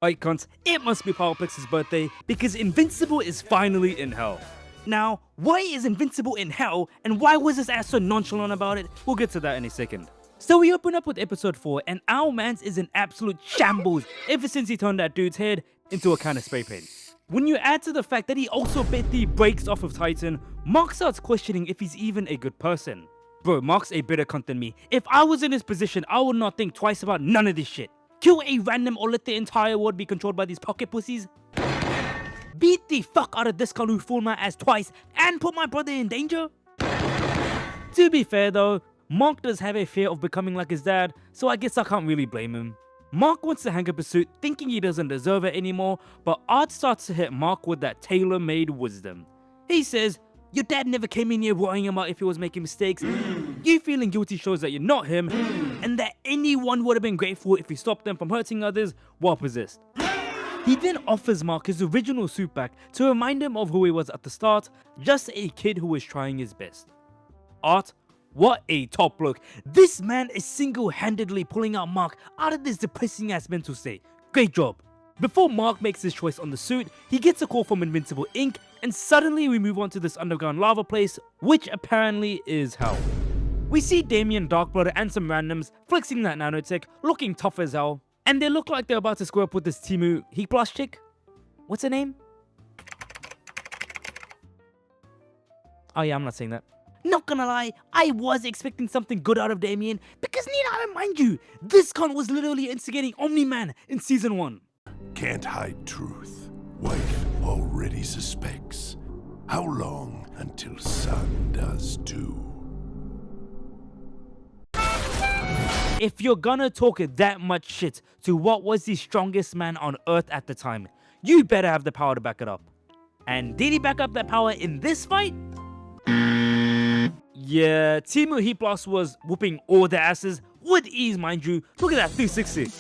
Alright cunts, it must be Powerplex's birthday because Invincible is finally in hell. Now, why is Invincible in hell and why was his ass so nonchalant about it? We'll get to that in a second. So we open up with episode 4 and our mans is in absolute shambles ever since he turned that dude's head into a can of spray paint. When you add to the fact that he also bit the brakes off of Titan, Mark starts questioning if he's even a good person. Bro, Mark's a better cunt than me. If I was in his position, I would not think twice about none of this shit. Kill a random or let the entire world be controlled by these pocket pussies? Beat the fuck out of this cunt who fooled my ass twice and put my brother in danger? To be fair though, Mark does have a fear of becoming like his dad, so I guess I can't really blame him. Mark wants to hang up his suit thinking he doesn't deserve it anymore, but Art starts to hit Mark with that tailor-made wisdom. He says, your dad never came in here worrying about if he was making mistakes. You feeling guilty shows that you're not him, and that anyone would have been grateful if he stopped them from hurting others while possessed. He then offers Mark his original suit back to remind him of who he was at the start, just a kid who was trying his best. Art, what a top bloke. This man is single-handedly pulling out Mark out of this depressing ass mental state. Great job. Before Mark makes his choice on the suit, he gets a call from Invincible Inc. and suddenly we move on to this underground lava place, which apparently is hell. We see Damien Darkblood and some randoms flexing that nanotech, looking tough as hell, and they look like they're about to square up with this Timu Heat Blast chick. What's her name? Oh yeah, I'm not saying that. Not gonna lie, I was expecting something good out of Damien, because need I remind you, this cunt was literally instigating Omni Man in season 1. Can't hide truth. Wife already suspects. How long until son does too? If you're gonna talk that much shit to what was the strongest man on Earth at the time, you better have the power to back it up. And did he back up that power in this fight? Yeah, Timu Heat Blast was whooping all their asses with ease, mind you. Look at that 360.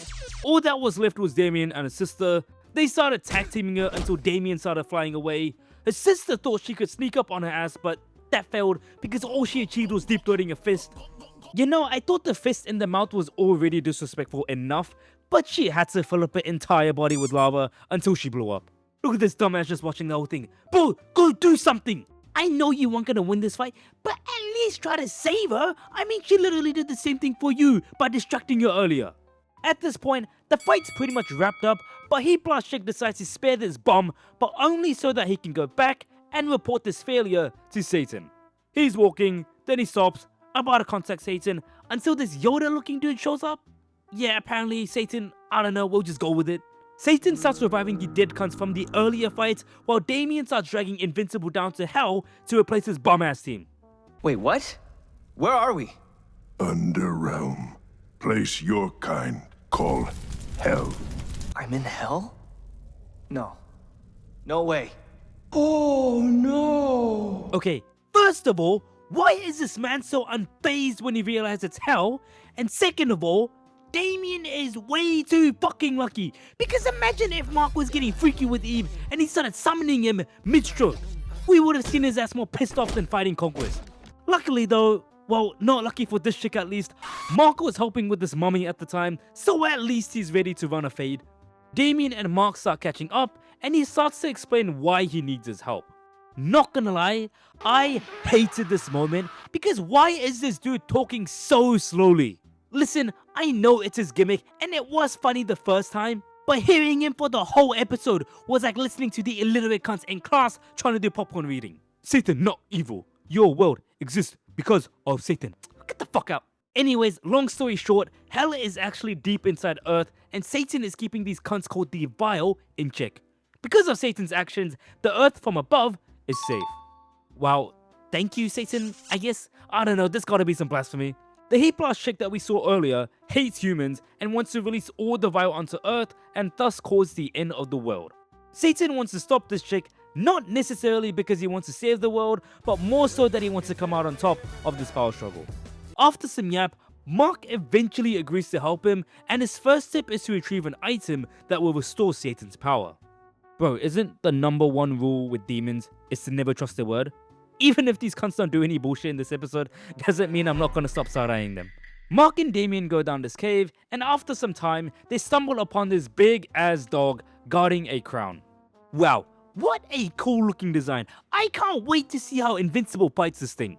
All that was left was Damien and his sister. They started tag teaming her until Damien started flying away. Her sister thought she could sneak up on her ass, but that failed because all she achieved was deep throating a fist. You know, I thought the fist in the mouth was already disrespectful enough, but she had to fill up her entire body with lava until she blew up. Look at this dumbass just watching the whole thing. Bro, go do something! I know you weren't gonna win this fight, but at least try to save her. I mean, she literally did the same thing for you by distracting you earlier. At this point, the fight's pretty much wrapped up, but Heat Blast Chick decides to spare this bomb, but only so that he can go back and report this failure to Satan. He's walking, then he stops, about to contact Satan, until this Yoda looking dude shows up. Yeah, apparently Satan, I don't know, we'll just go with it. Satan starts reviving the dead cunts from the earlier fights, while Damien starts dragging Invincible down to hell to replace his bum-ass team. Wait, what? Where are we? Underrealm. Place your kind call hell. I'm in hell? No. No way. Oh no! Okay, first of all, why is this man so unfazed when he realizes it's hell? And second of all, Damien is way too fucking lucky. Because imagine if Mark was getting freaky with Eve and he started summoning him mid-stroke. We would have seen his ass more pissed off than fighting Conquest. Luckily though, well, not lucky for this chick at least, Mark was helping with this mummy at the time, so at least he's ready to run a fade. Damien and Mark start catching up and he starts to explain why he needs his help. Not gonna lie, I hated this moment because why is this dude talking so slowly? Listen, I know it's his gimmick and it was funny the first time, but hearing him for the whole episode was like listening to the illiterate cunts in class trying to do popcorn reading. Satan not evil. Your world exists because of Satan. Get the fuck out. Anyways, long story short, hell is actually deep inside Earth and Satan is keeping these cunts called the Vile in check. Because of Satan's actions, the Earth from above is safe. Wow, thank you Satan, I guess? I don't know, there's gotta be some blasphemy. The Heat Blast chick that we saw earlier hates humans and wants to release all the Vile onto Earth and thus cause the end of the world. Satan wants to stop this chick, not necessarily because he wants to save the world, but more so that he wants to come out on top of this power struggle. After some yap, Mark eventually agrees to help him and his first step is to retrieve an item that will restore Satan's power. Bro, isn't the #1 rule with demons is to never trust their word? Even if these cunts don't do any bullshit in this episode, doesn't mean I'm not gonna stop side-eyeing them. Mark and Damien go down this cave, and after some time, they stumble upon this big ass dog guarding a crown. Wow, what a cool looking design. I can't wait to see how Invincible fights this thing.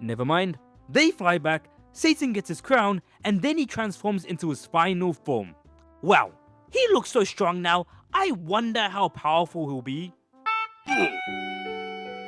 Never mind. They fly back, Satan gets his crown, and then he transforms into his final form. Wow, he looks so strong now. I wonder how powerful he'll be.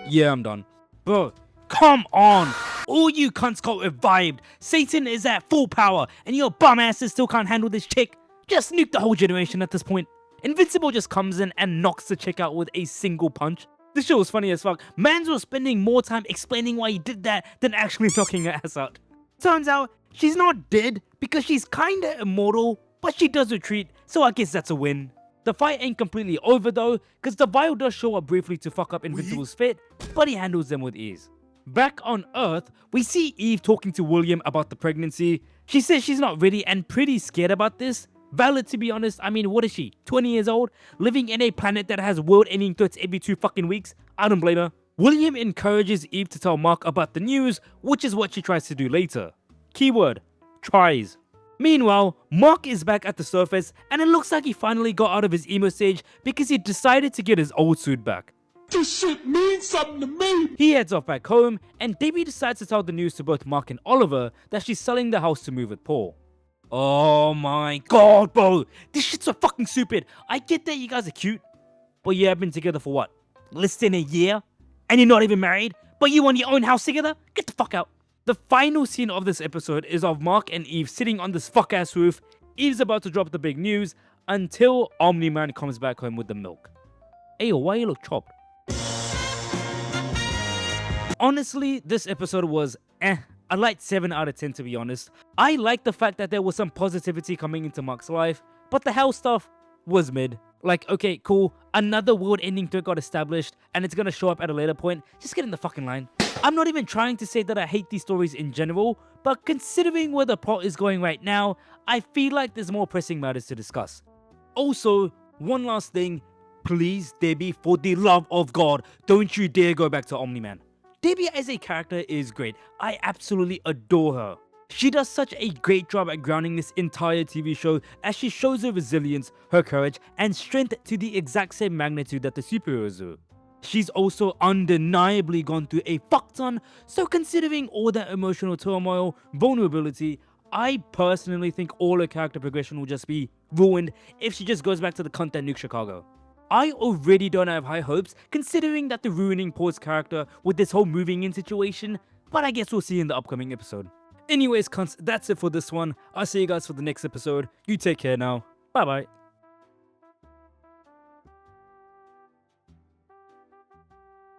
Yeah, I'm done. Bro, come on! All you cunts got revived. Satan is at full power, and your bum asses still can't handle this chick. Just nuke the whole generation at this point. Invincible just comes in and knocks the chick out with a single punch. This show was funny as fuck. Mans was spending more time explaining why he did that than actually knocking her ass out. Turns out, she's not dead because she's kinda immortal, but she does retreat, so I guess that's a win. The fight ain't completely over though, cause the vial does show up briefly to fuck up Invincible's fit, but he handles them with ease. Back on Earth, we see Eve talking to William about the pregnancy. She says she's not ready and pretty scared about this. Valid, to be honest. I mean, what is she, 20 years old? Living in a planet that has world-ending threats every 2 fucking weeks? I don't blame her. William encourages Eve to tell Mark about the news, which is what she tries to do later. Keyword, tries. Meanwhile, Mark is back at the surface, and it looks like he finally got out of his emo stage because he decided to get his old suit back. This shit means something to me! He heads off back home, and Debbie decides to tell the news to both Mark and Oliver that she's selling the house to move with Paul. Oh my god, bro, this shit's so fucking stupid. I get that you guys are cute, but you have been together for what, less than a year? And you're not even married, but you want your own house together? Get the fuck out. The final scene of this episode is of Mark and Eve sitting on this fuck ass roof. Eve's about to drop the big news until Omni Man comes back home with the milk. Ayo, why you look chopped? Honestly, this episode was I liked 7 out of 10 to be honest. I liked the fact that there was some positivity coming into Mark's life, but the hell stuff was mid. Like, okay, cool, another world-ending threat got established, and it's gonna show up at a later point. Just get in the fucking line. I'm not even trying to say that I hate these stories in general, but considering where the plot is going right now, I feel like there's more pressing matters to discuss. Also, one last thing, please, Debbie, for the love of God, don't you dare go back to Omni Man. Debbie as a character is great. I absolutely adore her. She does such a great job at grounding this entire TV show as she shows her resilience, her courage, and strength to the exact same magnitude that the superheroes do. She's also undeniably gone through a fuck ton, so considering all that emotional turmoil, vulnerability, I personally think all her character progression will just be ruined if she just goes back to the cunt that nuked Chicago. I already don't have high hopes considering that they're ruining Paul's character with this whole moving in situation, but I guess we'll see in the upcoming episode. Anyways, cunts, that's it for this one. I'll see you guys for the next episode. You take care now. Bye bye.